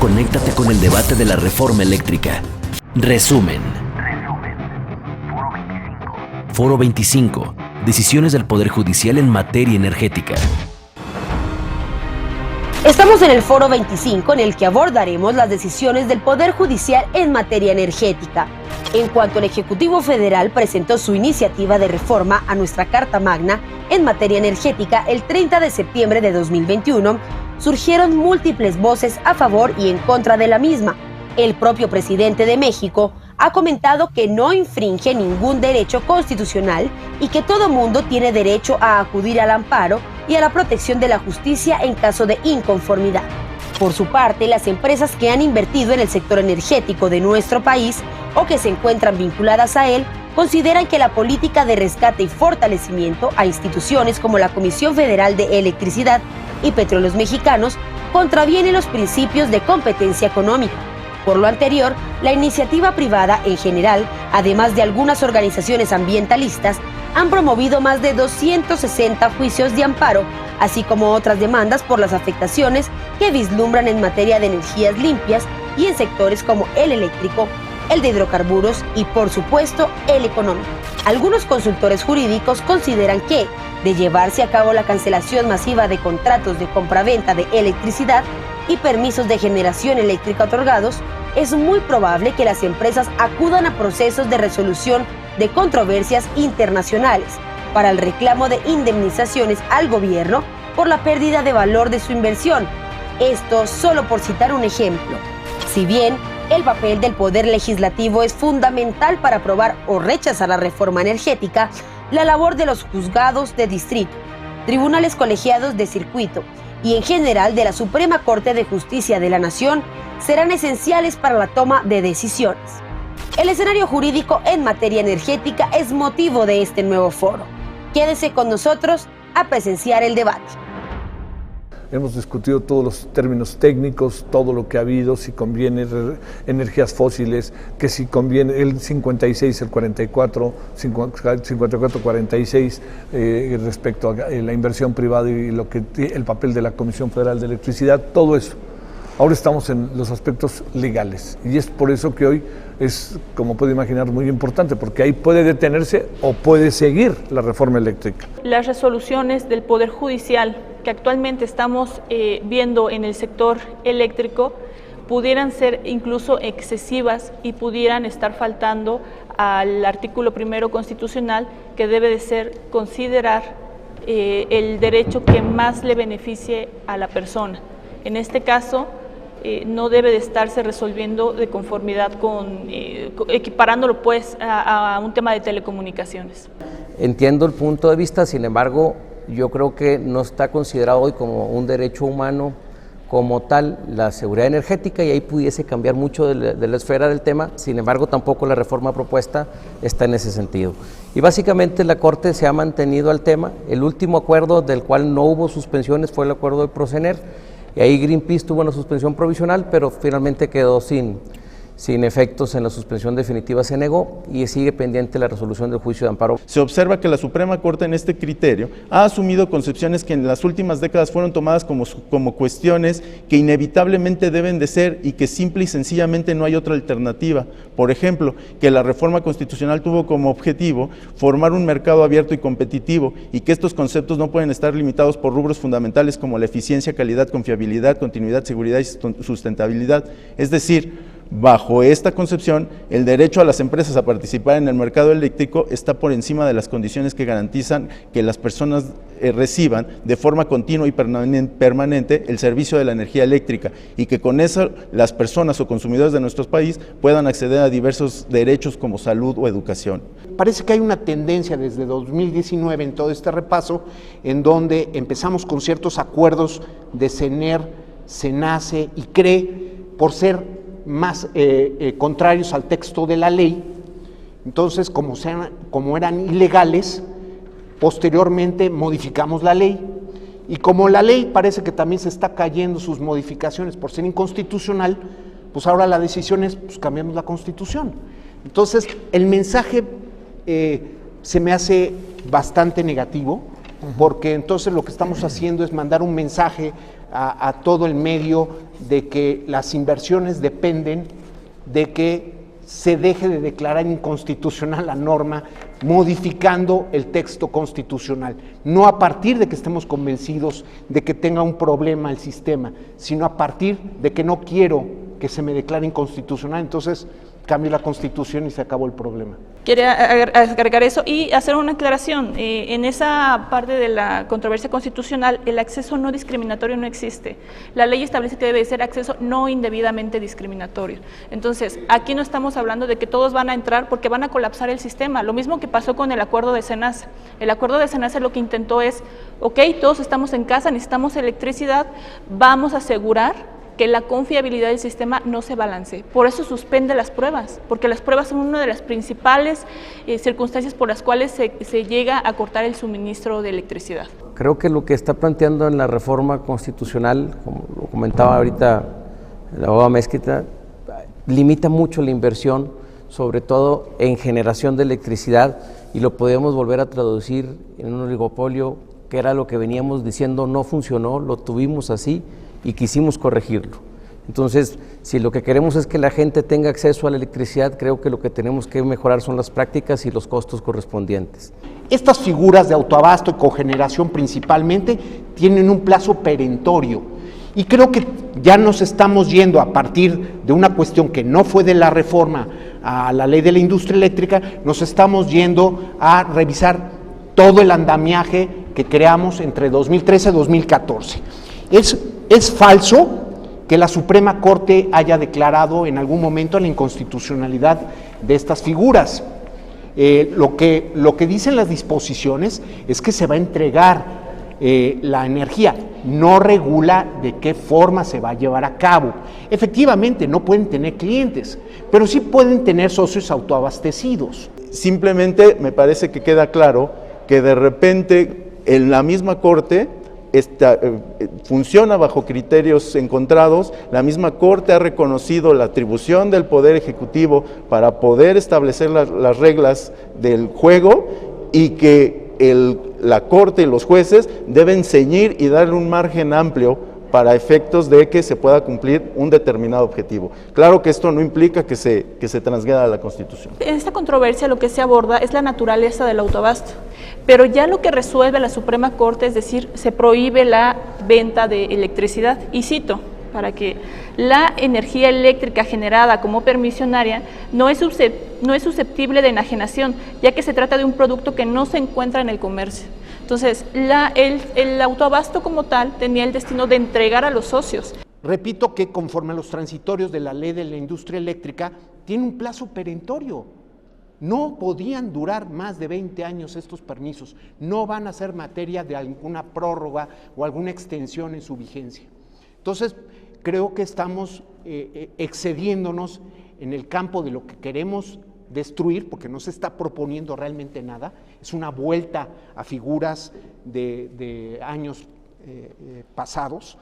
conéctate con el debate de la reforma eléctrica. Resumen. Foro 25. Decisiones del Poder Judicial en materia energética. Estamos en el Foro 25, en el que abordaremos las decisiones del Poder Judicial en materia energética. En cuanto el Ejecutivo Federal presentó su iniciativa de reforma a nuestra Carta Magna en materia energética el 30 de septiembre de 2021, surgieron múltiples voces a favor y en contra de la misma. El propio presidente de México ha comentado que no infringe ningún derecho constitucional y que todo mundo tiene derecho a acudir al amparo y a la protección de la justicia en caso de inconformidad. Por su parte, las empresas que han invertido en el sector energético de nuestro país o que se encuentran vinculadas a él consideran que la política de rescate y fortalecimiento a instituciones como la Comisión Federal de Electricidad y Petróleos Mexicanos contraviene los principios de competencia económica. Por lo anterior, la iniciativa privada en general, además de algunas organizaciones ambientalistas, han promovido más de 260 juicios de amparo, así como otras demandas por las afectaciones que vislumbran en materia de energías limpias y en sectores como el eléctrico, el de hidrocarburos y, por supuesto, el económico. Algunos consultores jurídicos consideran que, de llevarse a cabo la cancelación masiva de contratos de compraventa de electricidad y permisos de generación eléctrica otorgados, es muy probable que las empresas acudan a procesos de resolución de controversias internacionales para el reclamo de indemnizaciones al gobierno por la pérdida de valor de su inversión. Esto solo por citar un ejemplo. Si bien el papel del Poder Legislativo es fundamental para aprobar o rechazar la reforma energética, la labor de los juzgados de distrito, tribunales colegiados de circuito y en general de la Suprema Corte de Justicia de la Nación serán esenciales para la toma de decisiones. El escenario jurídico en materia energética es motivo de este nuevo foro. Quédese con nosotros a presenciar el debate. Hemos discutido todos los términos técnicos, todo lo que ha habido, si conviene energías fósiles, que si conviene el 56, el 44, 54, 46, respecto a la inversión privada y lo que el papel de la Comisión Federal de Electricidad, todo eso. Ahora estamos en los aspectos legales y es por eso que hoy es, como puede imaginar, muy importante, porque ahí puede detenerse o puede seguir la reforma eléctrica. Las resoluciones del Poder Judicial que actualmente estamos viendo en el sector eléctrico pudieran ser incluso excesivas y pudieran estar faltando al artículo primero constitucional, que debe de ser considerar el derecho que más le beneficie a la persona. En este caso, no debe de estarse resolviendo de conformidad con, equiparándolo pues a un tema de telecomunicaciones. Entiendo el punto de vista, sin embargo, yo creo que no está considerado hoy como un derecho humano como tal la seguridad energética y ahí pudiese cambiar mucho de la esfera del tema, sin embargo tampoco la reforma propuesta está en ese sentido. Y básicamente la Corte se ha mantenido al tema. El último acuerdo del cual no hubo suspensiones fue el acuerdo de Procener, y ahí Greenpeace tuvo una suspensión provisional, pero finalmente quedó sin efectos en la suspensión definitiva, se negó y sigue pendiente la resolución del juicio de amparo. Se observa que la Suprema Corte en este criterio ha asumido concepciones que en las últimas décadas fueron tomadas como cuestiones que inevitablemente deben de ser y que simple y sencillamente no hay otra alternativa. Por ejemplo, que la reforma constitucional tuvo como objetivo formar un mercado abierto y competitivo y que estos conceptos no pueden estar limitados por rubros fundamentales como la eficiencia, calidad, confiabilidad, continuidad, seguridad y sustentabilidad. Es decir, bajo esta concepción, el derecho a las empresas a participar en el mercado eléctrico está por encima de las condiciones que garantizan que las personas reciban de forma continua y permanente el servicio de la energía eléctrica y que con eso las personas o consumidores de nuestro país puedan acceder a diversos derechos como salud o educación. Parece que hay una tendencia desde 2019 en todo este repaso en donde empezamos con ciertos acuerdos de CENER, CENACE y CRE por ser más contrarios al texto de la ley. Entonces, como eran ilegales, posteriormente modificamos la ley y como la ley parece que también se está cayendo sus modificaciones por ser inconstitucional, pues ahora la decisión es, pues cambiamos la Constitución. Entonces, el mensaje se me hace bastante negativo porque entonces lo que estamos haciendo es mandar un mensaje a todo el medio de que las inversiones dependen de que se deje de declarar inconstitucional la norma modificando el texto constitucional, no a partir de que estemos convencidos de que tenga un problema el sistema, sino a partir de que no quiero que se me declare inconstitucional, entonces cambio la Constitución y se acabó el problema. Quería agregar eso y hacer una aclaración. En esa parte de la controversia constitucional, el acceso no discriminatorio no existe. La ley establece que debe ser acceso no indebidamente discriminatorio. Entonces, aquí no estamos hablando de que todos van a entrar porque van a colapsar el sistema. Lo mismo que pasó con el acuerdo de SENASA. El acuerdo de SENASA lo que intentó es, ok, todos estamos en casa, necesitamos electricidad, vamos a asegurar que la confiabilidad del sistema no se balance. Por eso suspende las pruebas, porque las pruebas son una de las principales circunstancias por las cuales se llega a cortar el suministro de electricidad. Creo que lo que está planteando en la reforma constitucional, como lo comentaba ahorita la abogada Mezquita, limita mucho la inversión, sobre todo en generación de electricidad, y lo podemos volver a traducir en un oligopolio, que era lo que veníamos diciendo, no funcionó, lo tuvimos así, y quisimos corregirlo. Entonces, si lo que queremos es que la gente tenga acceso a la electricidad, creo que lo que tenemos que mejorar son las prácticas y los costos correspondientes. Estas figuras de autoabasto y cogeneración principalmente tienen un plazo perentorio y creo que ya nos estamos yendo a partir de una cuestión que no fue de la reforma a la ley de la industria eléctrica, nos estamos yendo a revisar todo el andamiaje que creamos entre 2013 y 2014. Es falso que la Suprema Corte haya declarado en algún momento la inconstitucionalidad de estas figuras. Lo que dicen las disposiciones es que se va a entregar la energía, no regula de qué forma se va a llevar a cabo. Efectivamente, no pueden tener clientes, pero sí pueden tener socios autoabastecidos. Simplemente me parece que queda claro que de repente en la misma Corte funciona bajo criterios encontrados. La misma Corte ha reconocido la atribución del Poder Ejecutivo para poder establecer las reglas del juego y que la Corte y los jueces deben ceñir y darle un margen amplio para efectos de que se pueda cumplir un determinado objetivo. Claro que esto no implica que se transgreda la Constitución. En esta controversia lo que se aborda es la naturaleza del autoabasto, pero ya lo que resuelve la Suprema Corte, es decir, se prohíbe la venta de electricidad, y cito, para que la energía eléctrica generada como permisionaria no es susceptible de enajenación, ya que se trata de un producto que no se encuentra en el comercio. Entonces, el autoabasto como tal tenía el destino de entregar a los socios. Repito que conforme a los transitorios de la ley de la industria eléctrica, tiene un plazo perentorio. No podían durar más de 20 años estos permisos, no van a ser materia de alguna prórroga o alguna extensión en su vigencia. Entonces, creo que estamos excediéndonos en el campo de lo que queremos destruir, porque no se está proponiendo realmente nada, es una vuelta a figuras de años pasados,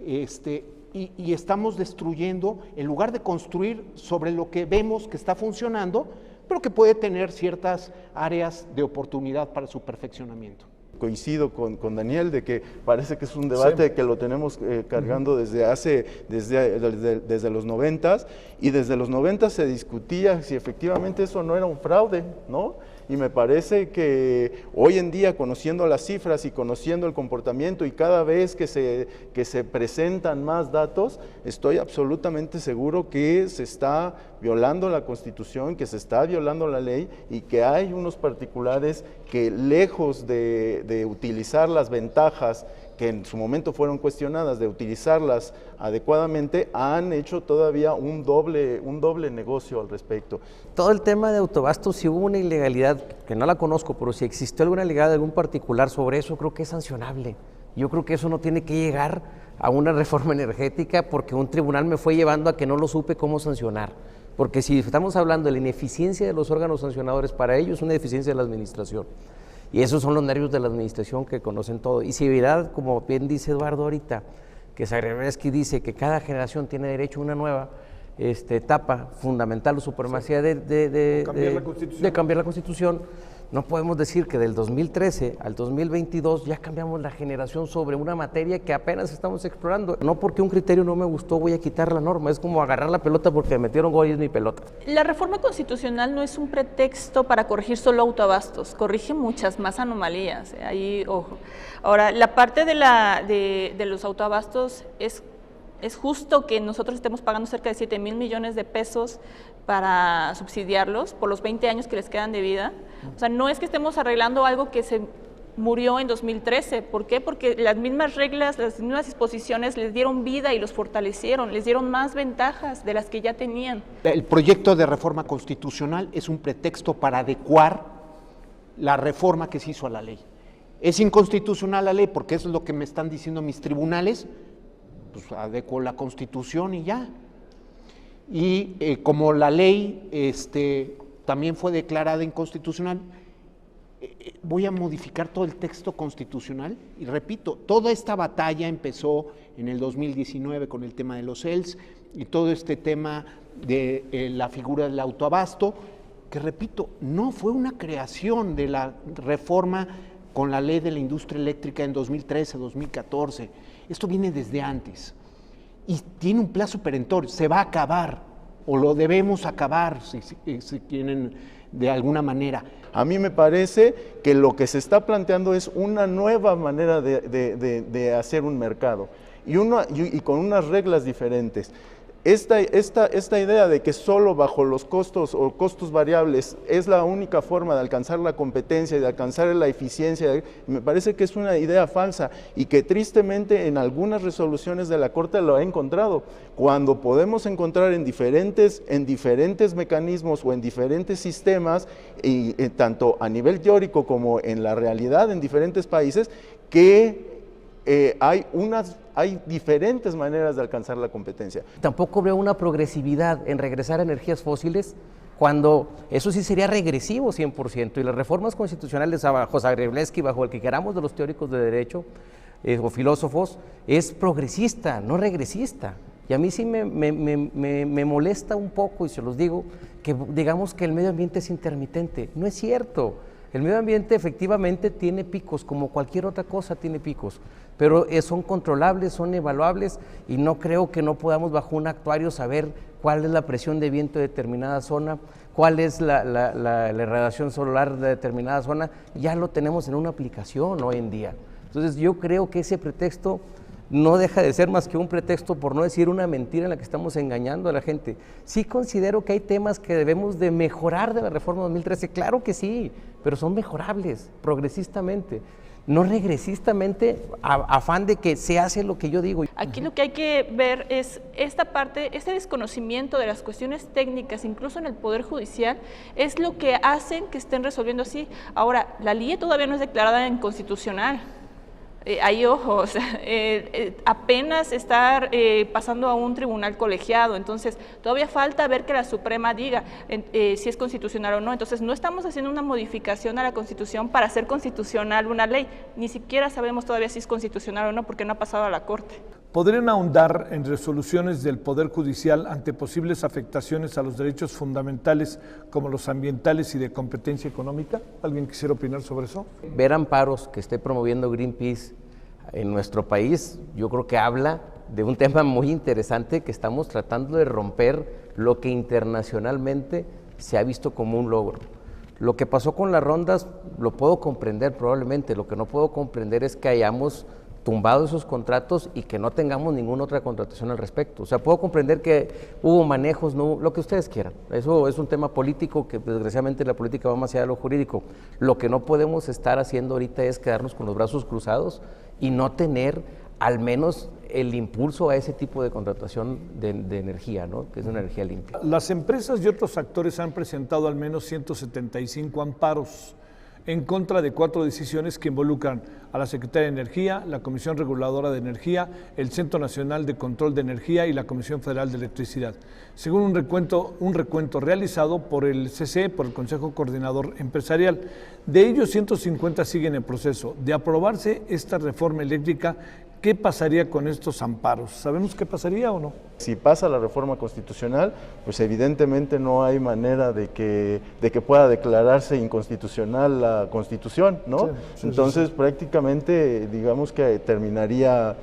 y estamos destruyendo en lugar de construir sobre lo que vemos que está funcionando, pero que puede tener ciertas áreas de oportunidad para su perfeccionamiento. Coincido con Daniel de que parece que es un debate que lo tenemos cargando desde los 90s, y desde los 90s se discutía si efectivamente eso no era un fraude, ¿no? Y me parece que hoy en día, conociendo las cifras y conociendo el comportamiento, y cada vez que se presentan más datos, estoy absolutamente seguro que se está violando la Constitución, que se está violando la ley, y que hay unos particulares que, lejos de utilizar las ventajas que en su momento fueron cuestionadas, de utilizarlas adecuadamente, han hecho todavía un doble negocio al respecto. Todo el tema de autoabasto, si hubo una ilegalidad, que no la conozco, pero si existió alguna ilegalidad de algún particular sobre eso, creo que es sancionable. Yo creo que eso no tiene que llegar a una reforma energética, porque un tribunal me fue llevando a que no lo supe cómo sancionar. Porque si estamos hablando de la ineficiencia de los órganos sancionadores, para ellos es una deficiencia de la administración. Y esos son los nervios de la administración que conocen todo. Y si verá, como bien dice Eduardo ahorita, que Zagrebelsky dice que cada generación tiene derecho a una nueva etapa fundamental o supremacía de cambiar la Constitución, No podemos decir que del 2013 al 2022 ya cambiamos la generación sobre una materia que apenas estamos explorando. No porque un criterio no me gustó voy a quitar la norma, es como agarrar la pelota porque me metieron gol y es mi pelota. La reforma constitucional no es un pretexto para corregir solo autoabastos, corrige muchas más anomalías, ahí ojo. Ahora, la parte de los autoabastos es justo que nosotros estemos pagando cerca de 7,000 millones de pesos para subsidiarlos por los 20 años que les quedan de vida. O sea, no es que estemos arreglando algo que se murió en 2013. ¿Por qué? Porque las mismas reglas, las mismas disposiciones les dieron vida y los fortalecieron, les dieron más ventajas de las que ya tenían. El proyecto de reforma constitucional es un pretexto para adecuar la reforma que se hizo a la ley. Es inconstitucional la ley porque eso es lo que me están diciendo mis tribunales, pues adecuo la Constitución y ya. Y como la ley también fue declarada inconstitucional, voy a modificar todo el texto constitucional y repito, toda esta batalla empezó en el 2019 con el tema de los CELS y todo este tema de la figura del autoabasto, que repito, no fue una creación de la reforma con la ley de la industria eléctrica en 2013, 2014, esto viene desde antes y tiene un plazo perentorio, se va a acabar o lo debemos acabar si quieren de alguna manera. A mí me parece que lo que se está planteando es una nueva manera de hacer un mercado y con unas reglas diferentes. Esta idea de que solo bajo los costos o costos variables es la única forma de alcanzar la competencia y de alcanzar la eficiencia, me parece que es una idea falsa y que tristemente en algunas resoluciones de la Corte lo ha encontrado. Cuando podemos encontrar en diferentes mecanismos o en diferentes sistemas, y tanto a nivel teórico como en la realidad en diferentes países, que hay diferentes maneras de alcanzar la competencia. Tampoco veo una progresividad en regresar a energías fósiles cuando eso sí sería regresivo 100%, y las reformas constitucionales bajo Zagrebelsky, bajo el que queramos de los teóricos de derecho o filósofos, es progresista, no regresista. Y a mí sí me molesta un poco, y se los digo, que digamos que el medio ambiente es intermitente. No es cierto. El medio ambiente efectivamente tiene picos, como cualquier otra cosa tiene picos, pero son controlables, son evaluables, y no creo que no podamos bajo un actuario saber cuál es la presión de viento de determinada zona, cuál es la radiación solar de determinada zona. Ya lo tenemos en una aplicación hoy en día. Entonces yo creo que ese pretexto no deja de ser más que un pretexto, por no decir una mentira en la que estamos engañando a la gente. Sí considero que hay temas que debemos de mejorar de la reforma 2013, claro que sí, pero son mejorables progresistamente, no regresistamente, afán de que se hace lo que yo digo. Aquí lo que hay que ver es esta parte, este desconocimiento de las cuestiones técnicas, incluso en el Poder Judicial, es lo que hacen que estén resolviendo así. Ahora, la ley todavía no es declarada inconstitucional. Hay ojos, apenas está pasando a un tribunal colegiado, entonces todavía falta ver que la Suprema diga si es constitucional o no. Entonces no estamos haciendo una modificación a la Constitución para hacer constitucional una ley, ni siquiera sabemos todavía si es constitucional o no porque no ha pasado a la Corte. ¿Podrían ahondar en resoluciones del Poder Judicial ante posibles afectaciones a los derechos fundamentales como los ambientales y de competencia económica? ¿Alguien quisiera opinar sobre eso? Ver amparos que esté promoviendo Greenpeace en nuestro país, yo creo que habla de un tema muy interesante, que estamos tratando de romper lo que internacionalmente se ha visto como un logro. Lo que pasó con las rondas lo puedo comprender probablemente, lo que no puedo comprender es que hayamos tumbado esos contratos y que no tengamos ninguna otra contratación al respecto. O sea, puedo comprender que hubo manejos, no, lo que ustedes quieran. Eso es un tema político que desgraciadamente la política va más allá de lo jurídico. Lo que no podemos estar haciendo ahorita es quedarnos con los brazos cruzados y no tener al menos el impulso a ese tipo de contratación de energía, ¿no? Que es una energía limpia. Las empresas y otros actores han presentado al menos 175 amparos en contra de 4 decisiones que involucran a la Secretaría de Energía, la Comisión Reguladora de Energía, el Centro Nacional de Control de Energía y la Comisión Federal de Electricidad, según un recuento realizado por el CCE, por el Consejo Coordinador Empresarial. De ellos, 150 siguen en proceso. De aprobarse esta reforma eléctrica, ¿qué pasaría con estos amparos? ¿Sabemos qué pasaría o no? Si pasa la reforma constitucional, pues evidentemente no hay manera de que pueda declararse inconstitucional la Constitución, ¿no? Sí, Entonces, prácticamente, digamos que terminaría...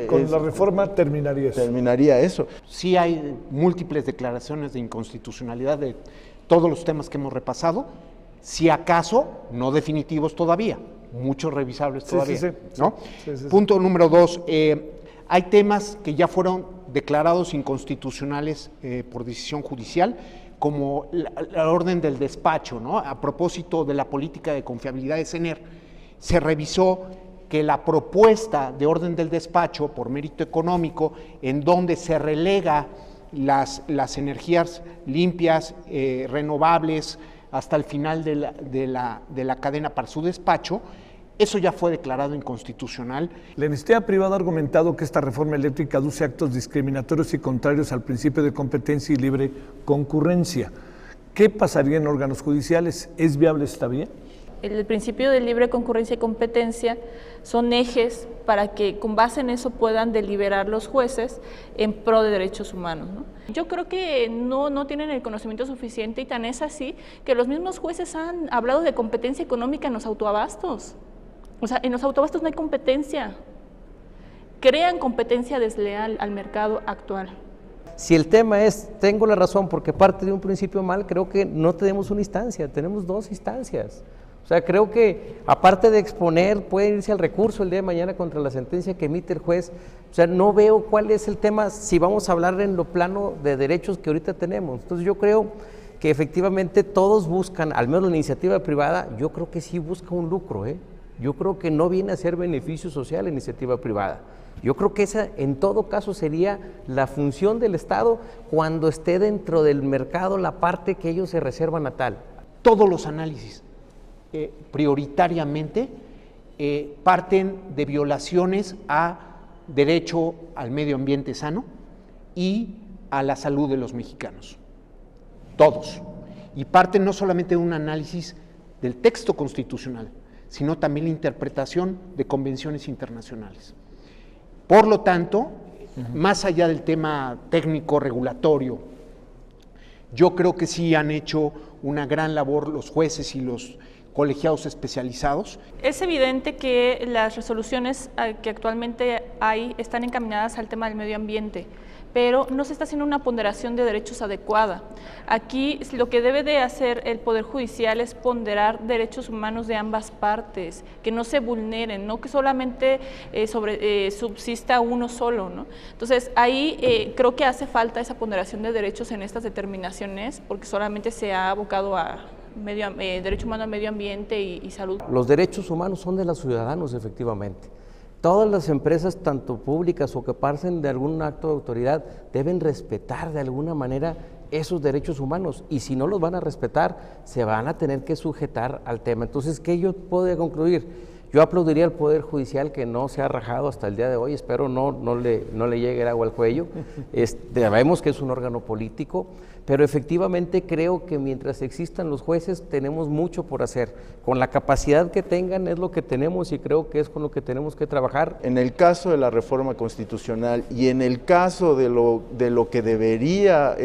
Con la reforma terminaría eso. Terminaría eso. Sí hay múltiples declaraciones de inconstitucionalidad de todos los temas que hemos repasado, si acaso no definitivos todavía, muchos revisables todavía, ¿no? Sí. Punto número 2, hay temas que ya fueron declarados inconstitucionales por decisión judicial, como la orden del despacho, ¿no? A propósito de la política de confiabilidad de CENER, se revisó que la propuesta de orden del despacho por mérito económico, en donde se relega las energías limpias, renovables, hasta el final de la cadena para su despacho, eso ya fue declarado inconstitucional. La iniciativa privada ha argumentado que esta reforma eléctrica aduce actos discriminatorios y contrarios al principio de competencia y libre concurrencia. ¿Qué pasaría en órganos judiciales? ¿Es viable esta vía? El principio de libre concurrencia y competencia son ejes para que con base en eso puedan deliberar los jueces en pro de derechos humanos, ¿no? Yo creo que no tienen el conocimiento suficiente, y tan es así que los mismos jueces han hablado de competencia económica en los autoabastos. O sea, en los autoabastos no hay competencia, crean competencia desleal al mercado actual. Si el tema es, tengo la razón porque parte de un principio mal, creo que no tenemos una instancia, tenemos dos instancias. O sea, creo que aparte de exponer, puede irse al recurso el día de mañana contra la sentencia que emite el juez. O sea, no veo cuál es el tema si vamos a hablar en lo plano de derechos que ahorita tenemos. Entonces yo creo que efectivamente todos buscan, al menos la iniciativa privada, yo creo que sí busca un lucro, ¿eh? Yo creo que no viene a ser beneficio social la iniciativa privada. Yo creo que esa en todo caso sería la función del Estado cuando esté dentro del mercado la parte que ellos se reservan a tal. Todos los análisis prioritariamente parten de violaciones a derecho al medio ambiente sano y a la salud de los mexicanos. Todos. Y parten no solamente de un análisis del texto constitucional, sino también la interpretación de convenciones internacionales. Por lo tanto, más allá del tema técnico regulatorio, yo creo que sí han hecho una gran labor los jueces y los colegiados especializados. Es evidente que las resoluciones que actualmente hay están encaminadas al tema del medio ambiente, pero no se está haciendo una ponderación de derechos adecuada. Aquí lo que debe de hacer el Poder Judicial es ponderar derechos humanos de ambas partes, que no se vulneren, no que solamente subsista uno solo, ¿no? Entonces ahí creo que hace falta esa ponderación de derechos en estas determinaciones, porque solamente se ha abocado a derecho humano al medio ambiente y salud. Los derechos humanos son de los ciudadanos, efectivamente. Todas las empresas, tanto públicas o que parten de algún acto de autoridad, deben respetar de alguna manera esos derechos humanos, y si no los van a respetar, se van a tener que sujetar al tema. Entonces, ¿qué yo puedo concluir? Yo aplaudiría al Poder Judicial que no se ha rajado hasta el día de hoy, espero no le llegue el agua al cuello. Sabemos que es un órgano político, pero efectivamente creo que mientras existan los jueces tenemos mucho por hacer. Con la capacidad que tengan es lo que tenemos, y creo que es con lo que tenemos que trabajar. En el caso de la reforma constitucional y en el caso de lo que debería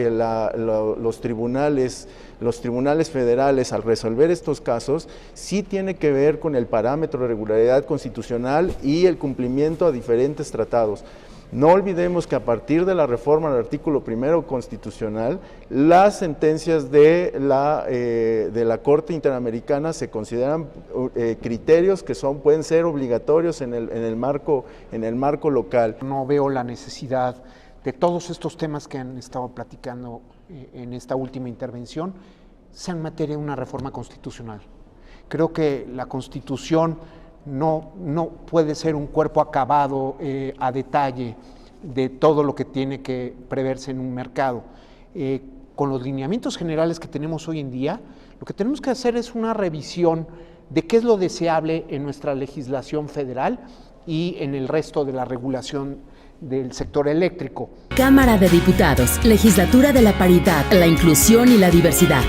los tribunales federales al resolver estos casos, sí tiene que ver con el parámetro de regularidad constitucional y el cumplimiento a diferentes tratados. No olvidemos que a partir de la reforma del artículo 1 constitucional, las sentencias de la Corte Interamericana se consideran criterios que pueden ser obligatorios en el marco local. No veo la necesidad de todos estos temas que han estado platicando en esta última intervención sean materia de una reforma constitucional. Creo que la Constitución no puede ser un cuerpo acabado a detalle de todo lo que tiene que preverse en un mercado. Con los lineamientos generales que tenemos hoy en día, lo que tenemos que hacer es una revisión de qué es lo deseable en nuestra legislación federal y en el resto de la regulación del sector eléctrico. Cámara de Diputados, Legislatura de la Paridad, la Inclusión y la Diversidad.